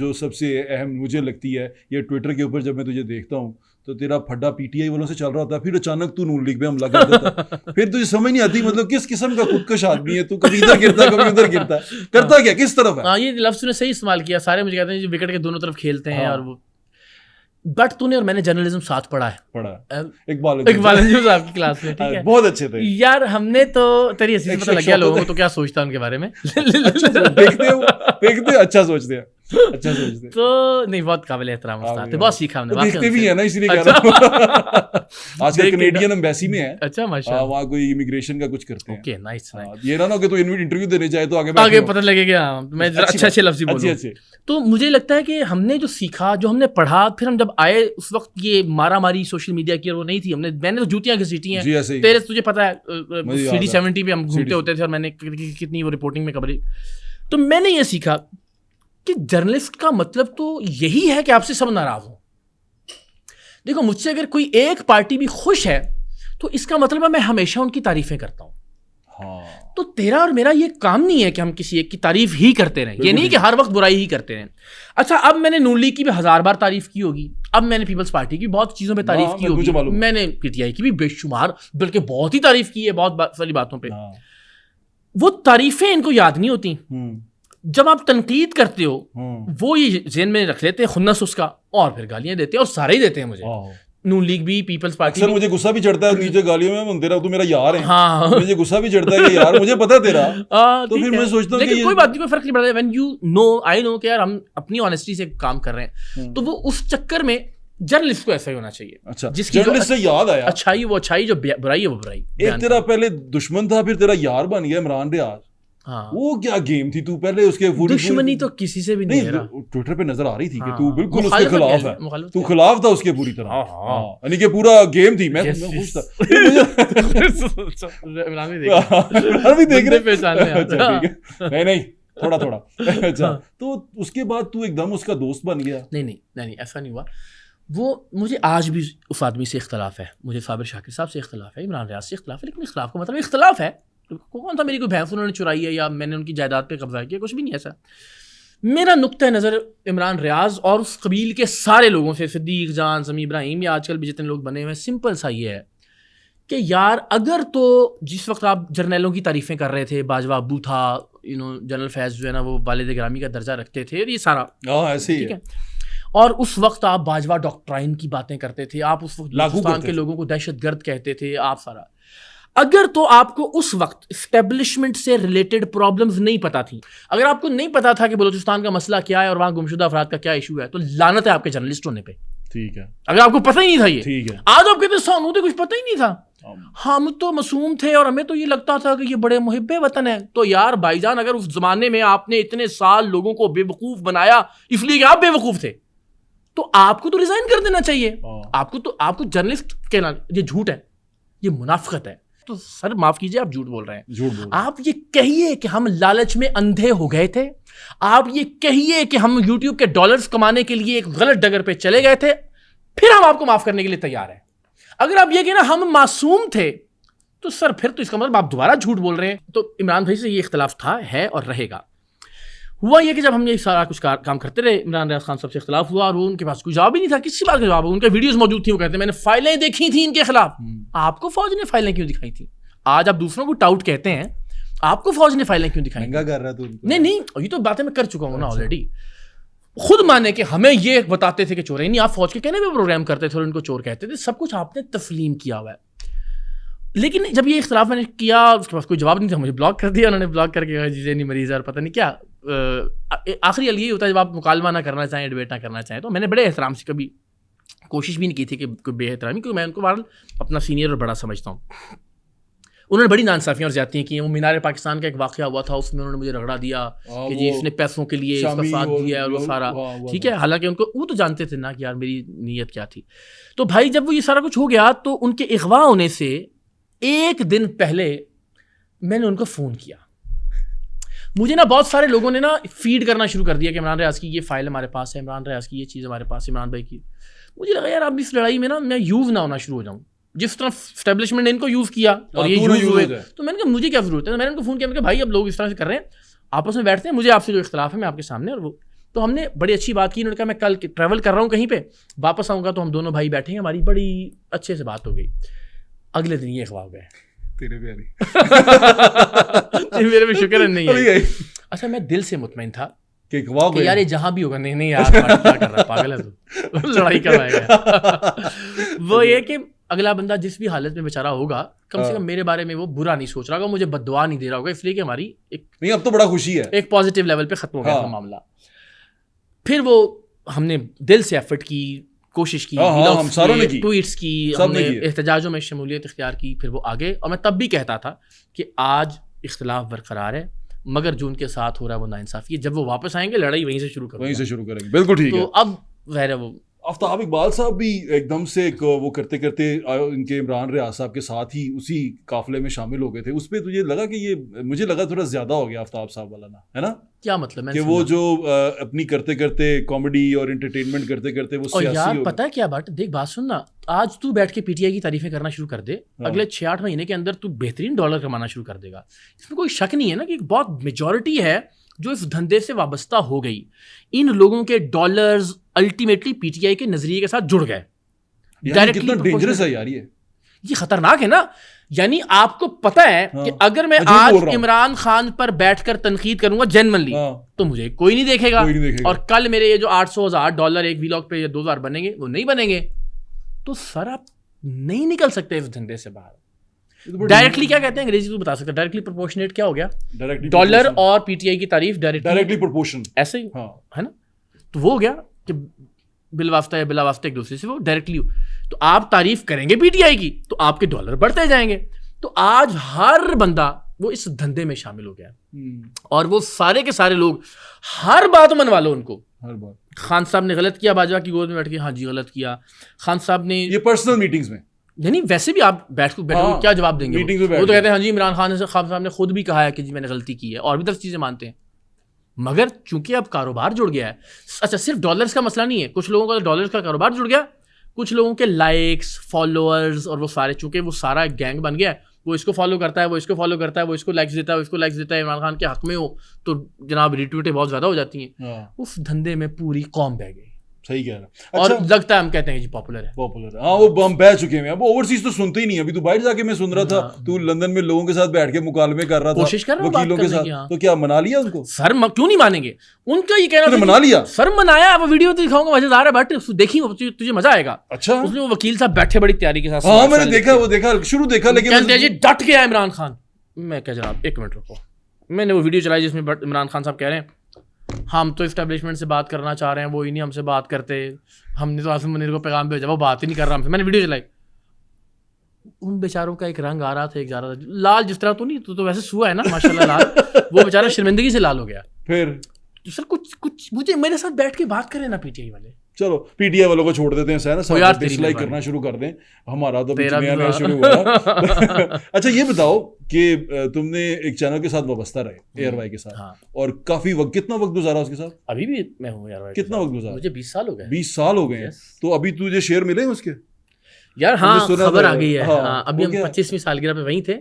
جو سب سے اہم مجھے لگتی ہے یہ ٹویٹر کے اوپر جب میں تجھے دیکھتا ہوں تو تیرا پھڈا پی ٹی آئی والوں سے چل رہا ہوتا ہے، پھر اچانک تو نون لیگ پہ حملہ کر دیتا ہے، پھر تجھے سمجھ نہیں آتی مطلب کس قسم کا خودکش آدمی ہے تو، کبھی ادھر گرتا ہے کبھی ادھر گرتا ہے، کرتا کیا کس طرف ہے؟ ہاں یہ لفظ نے صحیح استعمال کیا، سارے مجھے کہتے ہیں جو وکٹ کے دونوں طرف کھیلتے ہیں اور وہ، بٹ تو نے اور میں نے جرنلزم ساتھ پڑھا ہے، اقبال انجم صاحب کی کلاس میں، ٹھیک ہے بہت اچھے تھے یار، ہم نے تو تیری حیثیت سے پتہ لگ گیا لوگوں کو تو کیا سوچتا ہے ان کے بارے میں، دیکھتے اچھا سوچتے ہیں اچھا سوچتے تو نہیں، بہت قابل احترام استاد تھے، بہت سیکھا ہم نے، دیکھتے بھی ہیں نا، اسی لیے کہہ رہا ہوں آج کل کینیڈین ایمبیسی میں ہے، اچھا ماشاءاللہ وہاں کوئی امیگریشن کا کچھ کرتے ہیں، اوکے نائس، یہ نہ ہو کہ تو انٹرویو دینے جائے تو آگے پتہ لگے گا میں اچھے اچھے لفظ بولوں. تو مجھے لگتا ہے کہ ہم نے جو سیکھا، جو ہم نے پڑھا، پھر ہم جب آئے اس وقت یہ مارا ماری سوشل میڈیا کی وہ نہیں تھی، میں نے تو جوتیاں گھسیٹی ہیں، تیرے تجھے پتہ ہے CD70 پہ ہم گھومتے ہوتے تھے اور میں نے کتنی وہ رپورٹنگ میں خبریں، تو میں نے یہ سیکھا کہ جرنلسٹ کا مطلب تو یہی ہے کہ آپ سے سب ناراض ہوں. دیکھو مجھ سے اگر کوئی ایک پارٹی بھی خوش ہے تو اس کا مطلب ہے میں ہمیشہ ان کی تعریفیں کرتا ہوں. تو تیرا اور میرا یہ کام نہیں ہے کہ ہم کسی ایک کی تعریف ہی کرتے رہیں، یہ نہیں کہ ہر وقت برائی ہی کرتے رہیں. اچھا اب میں نے نون لیگ کی بھی 1000 بار تعریف کی ہوگی، اب میں نے پیپلز پارٹی کی بہت چیزوں پہ تعریف کی ہوگی، میں نے پی ٹی آئی کی بھی بے شمار بلکہ بہت ہی تعریف کی ہے بہت ساری باتوں پہ. وہ تعریفیں ان کو یاد نہیں ہوتی، جب آپ تنقید کرتے ہو وہ یہ ذہن میں رکھ لیتے ہیں خنس اس کا، اور پھر گالیاں دیتے ہیں، اور سارے ہی دیتے ہیں مجھے، نون لیگ بھی پیپلز پارٹی بھی. مجھے غصہ بھی چڑھتا ہے نیچے گالیوں میں، تیرا تو میرا یار ہے، ہاں مجھے غصہ بھی چڑھتا ہے کہ یار مجھے پتا تیرا، تو پھر میں سوچتا ہوں لیکن کوئی بات نہیں، کوئی فرق نہیں پڑتا. وین یو نو، آئی نو کہ یار ہم اپنی آنیسٹی سے کام کر رہے ہیں، تو وہ اس چکر میں جرنلسٹ کو ایسا ہی ہونا چاہیے. اچھا جس کی جرنلسٹ سے یاد آیا، اچھائی وہ اچھائی، جو برائی ہے وہ برائی. ایک تیرا پہلے دشمن تھا پھر تیرا یار بن گیا عمران ریاض، وہ کیا گیم تھی؟ تو پہلے اس کے دشمنی تو کسی سے بھی نہیں ہے، ٹویٹر پہ نظر آ رہی تھی کہ تو بالکل اس کے خلاف ہے، تو خلاف تھا اس کے پوری طرح، یعنی کہ پورا گیم تھی. میں خوش تھا، نہیں تھوڑا تھوڑا. اچھا تو اس کے بعد تو ایک دم اس کا دوست بن گیا؟ نہیں ایسا نہیں ہوا. وہ مجھے آج بھی اس آدمی سے اختلاف ہے، مجھے صابر شاکر صاحب سے اختلاف ہے، عمران ریاض سے اختلاف ہے، لیکن اختلاف کا مطلب اختلاف ہے. کون تھا میری کوئی بھینس انہوں نے چرائی ہے یا میں نے ان کی جائیداد پہ قبضہ کیا، کچھ بھی نہیں ایسا. میرا نقطہ نظر عمران ریاض اور اس قبیل کے سارے لوگوں سے، صدیق جان، سمیع ابراہیم یا آج کل بھی جتنے لوگ بنے ہوئے ہیں، سمپل سا یہ ہے کہ یار اگر تو جس وقت آپ جرنیلوں کی تعریفیں کر رہے تھے، باجوہ ابو تھا، جنرل فیض جو ہے نا وہ والد گرامی کا درجہ رکھتے تھے، اور یہ سارا ٹھیک ہے، اور اس وقت آپ باجوہ ڈاکٹرائن کی باتیں کرتے تھے، آپ اس وقت بلوچستان کے لوگوں کو دہشت گرد کہتے تھے، آپ سارا، اگر تو آپ کو اس وقت اسٹیبلشمنٹ سے ریلیٹڈ پرابلمز نہیں پتا تھی، اگر آپ کو نہیں پتا تھا کہ بلوچستان کا مسئلہ کیا ہے اور وہاں گمشدہ افراد کا کیا ایشو ہے، تو لعنت ہے آپ کے جرنلسٹ ہونے پہ. ٹھیک ہے، اگر آپ کو پتہ ہی نہیں تھا یہ، ٹھیک ہے، آج آپ کہتے سونو تھے، کچھ پتہ ہی نہیں تھا، ہم تو معصوم تھے اور ہمیں تو یہ لگتا تھا کہ یہ بڑے محب وطن ہے. تو یار بھائی جان، اگر اس زمانے میں آپ نے اتنے سال لوگوں کو بے وقوف بنایا اس لیے کہ آپ بے وقوف تھے، تو آپ کو تو ریزائن کر دینا چاہیے. آپ کو جرنلسٹ کہنا یہ جھوٹ ہے، یہ منافقت ہے. تو سر معاف کیجیے، آپ جھوٹ بول رہے ہیں. آپ یہ کہیے کہ ہم لالچ میں اندھے ہو گئے تھے، آپ یہ کہیے کہ ہم یوٹیوب کے ڈالرز کمانے کے لیے ایک غلط ڈگر پہ چلے گئے تھے، پھر ہم آپ کو معاف کرنے کے لیے تیار ہیں. اگر آپ یہ کہنا ہم معصوم تھے، تو سر پھر تو اس کا مطلب آپ دوبارہ جھوٹ بول رہے ہیں. تو عمران بھائی سے یہ اختلاف تھا، ہے اور رہے گا. ہوا یہ کہ جب ہم یہ سارا کچھ کام کرتے رہے، عمران ریاض خان صاحب سے اختلاف ہوا اور ان کے پاس کوئی جواب ہی نہیں تھا، کسی بات کا جواب. ان کے ویڈیوز موجود تھیں، وہ کہتے ہیں میں نے فائلیں دیکھی تھیں ان کے خلاف. آپ کو فوج نے فائلیں کیوں دکھائی تھیں؟ آج آپ دوسروں کو ٹاؤٹ کہتے ہیں، آپ کو فوج نے فائلیں کیوں دکھائی؟ نہیں یہ تو باتیں میں کر چکا ہوں نا آلریڈی. خود مانے کہ ہمیں یہ بتاتے تھے کہ چور ہیں، نہیں آپ فوج کے کہنے پہ پروگرام کرتے تھے اور ان کو چور کہتے تھے، سب کچھ آپ نے تسلیم کیا ہوا ہے. لیکن جب یہ اختلاف میں نے کیا، اس کے پاس کوئی جواب نہیں تھا، مجھے بلاک کر دیا انہوں نے، بلاک کر کے جی نہیں مریض اور پتہ نہیں کیا. آخری حل یہی ہوتا ہے جب آپ مکالمہ نہ کرنا چاہیں، ڈیبیٹ نہ کرنا چاہیں. تو میں نے بڑے احترام سے کبھی کوشش بھی نہیں کی تھی کہ کوئی بے احترامی، کیونکہ میں ان کو بہرحال اپنا سینئر اور بڑا سمجھتا ہوں. انہوں نے بڑی ناانصافیاں اور زیادتیاں کی ہیں. وہ مینار پاکستان کا ایک واقعہ ہوا تھا، اس میں انہوں نے مجھے رگڑا دیا کہ جی اس نے پیسوں کے لیے اس کا ساتھ دیا اور وہ سارا ٹھیک ہے. حالانکہ ان کو وہ تو جانتے تھے نا کہ یار میری نیت کیا تھی. تو بھائی جب وہ یہ سارا کچھ ہو گیا تو ان کے اغوا ہونے سے ایک دن پہلے میں نے ان کو فون کیا. مجھے نا بہت سارے لوگوں نے نا فیڈ کرنا شروع کر دیا کہ عمران ریاض کی یہ فائل ہمارے پاس ہے، عمران ریاض کی یہ چیز ہمارے پاس ہے، عمران بھائی کی. مجھے لگا یار اب اس لڑائی میں نا میں یوز نہ ہونا شروع ہو جاؤں. جس طرح اسٹیبلشمنٹ نے ان کو یوز کیا اور یہ یوز ہوئے، تو میں نے کہا مجھے کیا ضرورت ہے. میں نے ان کو فون کیا، میں نے کہا بھائی اب لوگ اس طرح سے کر رہے ہیں، آپس میں بیٹھتے ہیں، مجھے آپ سے جو اختلاف ہے میں آپ کے سامنے، اور وہ تو ہم نے بڑی اچھی بات کی. انہوں نے کہا میں کل ٹریول کر رہا ہوں کہیں پہ, واپس آؤں گا تو ہم دونوں بھائی بیٹھیں گے, ہماری بڑی اچھے سے بات ہو گئی. اگلے دن یہ خواب گئے تیرے پیاری میرے میں شکر نہیں ہے. اچھا میں دل سے مطمئن تھا کہ یار یہ جہاں بھی ہوگا, نہیں یار کیا کر رہا ہے, پاگل ہے تو لڑائی کروائے گا. وہ یہ کہ اگلا بندہ جس بھی حالت میں بیچارہ ہوگا کم سے کم میرے بارے میں وہ برا نہیں سوچ رہا ہوگا, مجھے بد دعا نہیں دے رہا ہوگا, اس لیے کہ ہماری نہیں اب تو بڑا خوشی ہے, ایک پازیٹیو لیول پہ ختم ہو گیا تھا معاملہ. پھر وہ ہم نے دل سے ایفرٹ کی, کوشش کی, ٹویٹس کی, ہم نے احتجاجوں میں شمولیت اختیار کی, پھر وہ آگے. اور میں تب بھی کہتا تھا کہ آج اختلاف برقرار ہے مگر جو ان کے ساتھ ہو رہا ہے وہ ناانصافی ہے, جب وہ واپس آئیں گے لڑائی وہیں سے شروع کریں گے. بالکل ٹھیک ہے. تو اب ظاہر ہے وہ آفتاب اقبال صاحب بھی ایک دم سے وہ کرتے کرتے ان کے عمران ریاض صاحب کے ساتھ ہی اسی قافلے میں شامل ہو گئے تھے. اس پہ تجھے لگا کہ یہ مجھے لگا تھوڑا زیادہ ہو گیا آفتاب صاحب والا نا, ہے نا؟ کیا مطلب کہ وہ جو اپنی کرتے کرتے کامیڈی اور انٹرٹینمنٹ کرتے کرتے وہ سیاسی. اور یار پتہ ہے کیا بات, دیکھ بات سننا, آج تو بیٹھ کے پی ٹی آئی کی تعریفیں کرنا شروع کر دے, اگلے 6-8 مہینے کے اندر تو بہترین ڈالر کمانا شروع کر دے گا. اس میں کوئی شک نہیں ہے نا کہ ایک بہت میجورٹی ہے جو اس دھندے سے وابستہ ہو گئی. ان لوگوں کے dollars ultimately P T I کے نظریے کے ساتھ جڑ گئے. کتنا ڈینجرس ہے یار یہ خطرناک ہے نا. یعنی آپ کو پتہ ہے کہ اگر میں آج عمران خان پر بیٹھ کر تنقید کروں گا جنرلی تو مجھے کوئی نہیں دیکھے گا, اور کل میرے یہ جو $800,000 ایک ویلاگ پہ یا 2,000 بنیں گے وہ نہیں بنیں گے. تو سر آپ نہیں نکل سکتے اس دھندے سے باہر. ڈائریکٹلی کیا کہتے ہیں انگریزی تو بتا سکتے, ڈائریکٹلی پروپورشنیٹ کیا ہو گیا, ڈالر اور پی ٹی آئی کی تعریف ڈائریکٹلی پروپورشن ایسے ہی ہے نا. تو وہ ہو گیا کہ بالواسطہ یا بلا واسطہ ایک دوسرے سے وہ ڈائریکٹلی. تو آپ تعریف کریں گے پی ٹی آئی کی تو آپ کے ڈالر بڑھتے جائیں گے. تو آج ہر بندہ وہ اس دھندے میں شامل ہو گیا, اور وہ سارے کے سارے لوگ ہر بات منوا لو ان کو. خان صاحب نے غلط کیا باجوہ کی گود میں بیٹھ کے, ہاں جی غلط کیا. خان صاحب نے یہ پرسنل میٹنگز میں نہیں ویسے بھی آپ بیٹھو کیا جواب دیں گے, وہ تو کہتے ہیں ہاں جی عمران خان صاحب نے خود بھی کہا ہے کہ جی میں نے غلطی کی ہے, اور بھی 10 چیزیں مانتے ہیں. مگر چونکہ اب کاروبار جڑ گیا ہے, اچھا صرف ڈالرز کا مسئلہ نہیں ہے, کچھ لوگوں کا ڈالرز کا کاروبار جڑ گیا, کچھ لوگوں کے لائکس فالوورز اور وہ سارے, چونکہ وہ سارا ایک گینگ بن گیا ہے, وہ اس کو فالو کرتا ہے, وہ اس کو فالو کرتا ہے, وہ اس کو لائکس دیتا ہے, وہ اس کو لائکس دیتا ہے. عمران خان کے حق میں ہو تو جناب ریٹویٹیں بہت زیادہ ہو جاتی ہیں. اس دھندے میں پوری قوم بہ گئی. صحیح کہہ رہا. اور لگتا ہے ہم کہتے ہیں جی پاپولر ہے, ہاں وہ ہم بہ چکے ہیں. اب اوورسیز تو سنتے ہی نہیں. ابھی تو باہر جا کے میں سن رہا تھا تو لندن میں لوگوں کے ساتھ بیٹھ کے مکالمے کر رہا تھا, کوشش کر رہا ہوں وکیلوں کے ساتھ. تو کیا منا لیا ان کو؟ سر کیوں نہیں مانیں گے, ان کا یہ کہنا منا لیا سر, منایا. وہ ویڈیو تو دکھاؤں گا, مزیدار ہے, بٹ دیکھی تجھے مزہ آئے گا. اچھا اس میں وہ وکیل صاحب بیٹھے بڑی تیاری کے ساتھ, ہاں میں نے دیکھا, وہ دیکھا شروع دیکھا, لیکن جی ڈٹ گیا عمران خان. میں کہا جناب ایک منٹ رکو, میں نے وہ ویڈیو چلائی جس میں عمران خان صاحب کہہ رہے ہیں ہم تو اسٹیبلشمنٹ سے بات کرنا چاہ رہے ہیں, وہ ہی نہیں ہم سے بات کرتے, ہم نے تو آصف منیر کو پیغام بھیجا, وہ بات ہی نہیں کر رہا ہم سے. میں نے ویڈیو چلائی, ان بیچاروں کا ایک رنگ آ رہا تھا, ایک جا رہا تھا لال. جس طرح تو نہیں, تو ویسے سوا ہے نا ماشاء اللہ لال, وہ بیچارہ شرمندگی سے لال ہو گیا. پھر سر کچھ مجھے میرے ساتھ بیٹھ کے بات کریں نا پی ٹی آئی والے. چلو پی ٹی آئی والوں کو چھوڑ دیتے ہیں, سر ڈس لائک کرنا شروع کر دیں, ہمارا تو نیا شروع ہوا. اچھا یہ بتاؤ کہ تم نے ایک چینل کے ساتھ وابستہ رہے, ایئر وائی کے ساتھ, اور کافی وقت, کتنا وقت گزارا اس کے ساتھ؟ ابھی بھی میں ہوں ایئر وائی. کتنا وقت گزارا؟ مجھے 20 سال ہو گئے. 20 سال ہو گئے ہیں. تو ابھی تجھے شیئر ملے ہیں اس کے یار؟ ہاں خبر آ گئی ہے. ابھی ہم 25ویں سالگرہ پہ وہیں تھے,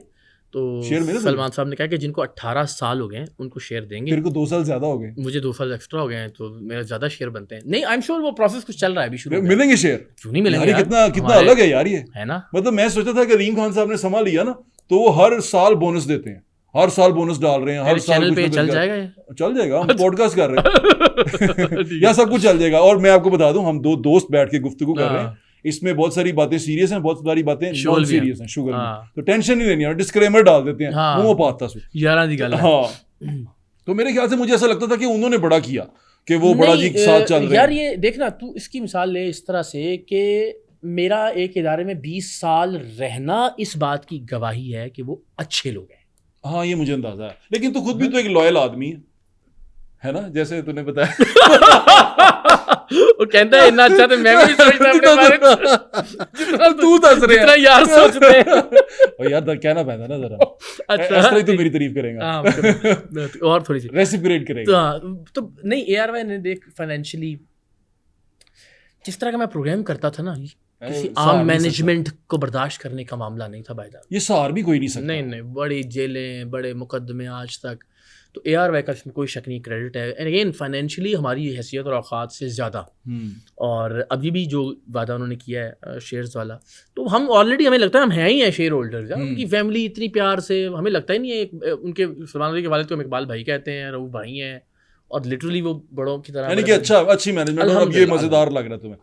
تو سلمان صاحب نے کہا کہ جن کو 18 سال ہو گئے ہیں ان کو شیئر دیں گے. میرے کو 2 سال زیادہ ہو گئے, مجھے 2 سال ایکسٹرا ہو گئے ہیں, تو میرا زیادہ شیئر بنتے ہیں. نہیں آئی ایم شیور وہ پروسیس کچھ چل رہا ہے, ابھی شروع ملیں گے شیئر. کیوں نہیں ملیں گے؟ کتنا الگ ہے یار یہ, ہے نا. مطلب میں سوچا تھا کہ علیم خان صاحب نے سنبھال لیا نا, تو وہ ہر سال بونس دیتے ہیں, ہر سال بونس ڈال رہے ہیں, ہر سال چینل پہ چل جائے گا, چل جائے گا. ہم پوڈ کاسٹ کر رہے ہیں یا سب کچھ چل جائے گا. اور میں آپ کو بتا دوں, ہم 2 دوست بیٹھ کے گفتگو کر رہے ہیں, اس میں بہت ساری باتیں سیریس ہیں, بہت ساری باتیں نان سیریس ہیں, شوگر میں. تو ٹینشن نہیں لینی ہے, ڈسکلیمر ڈال دیتے ہیں, منہ پاتا سو یاراں دی گل ہے. ہاں تو میرے خیال سے مجھے ایسا لگتا تھا کہ انہوں نے بڑا کیا کہ وہ بڑا جی ساتھ چل رہے ہیں. یار یہ دیکھنا, تو اس کی مثال لے اس طرح سے کہ میرا ایک ادارے میں 20 سال رہنا اس بات کی گواہی ہے کہ وہ اچھے لوگ ہیں. ہاں یہ مجھے اندازہ ہے, لیکن تو خود بھی تو ایک لوئل آدمی ہے نا, جیسے تو نے بتایا. وہ کہتا ہے اتنا اچھا تو میں بھی سوچتا اپنے بارے میں, تو دس رہے جتنا یار سوچتے ہیں. اور یار کہنا پہنتا نا ذرا, اچھا اس طرح تو میری تعریف کریں گا, اور تھوڑی سی ریسیپریٹ کریں گا. تو نہیں اے آر وائی نے دیکھ فائنینشلی جس طرح کا میں پروگرام کرتا تھا نا, کسی عام مینجمنٹ کو برداشت کرنے کا معاملہ نہیں تھا بھائی جان. یہ سار بھی کوئی نہیں سکتا. نہیں بڑی جیلیں, بڑے مقدمے, آج تک تو اے آر وائی کا اس میں کوئی شک نہیں کریڈٹ ہے. اینڈ اگین فائنینشلی ہماری حیثیت اور اوقات سے زیادہ, اور ابھی بھی جو وعدہ انہوں نے کیا ہے شیئرز والا, تو ہم آلریڈی ہمیں لگتا ہے ہم ہیں ہی ہیں شیئر ہولڈرز. ان کی فیملی اتنی پیار سے, ہمیں لگتا ہی نہیں ہے. ان کے سلمان علی کے والد کو ہم اقبال بھائی کہتے ہیں, رؤوف بھائی ہیں, اور لٹرلی وہ بڑوں کی طرح, یعنی کہ اچھی مینجمنٹ, اور اب یہ مزیدار لگ رہا ہے تمہیں.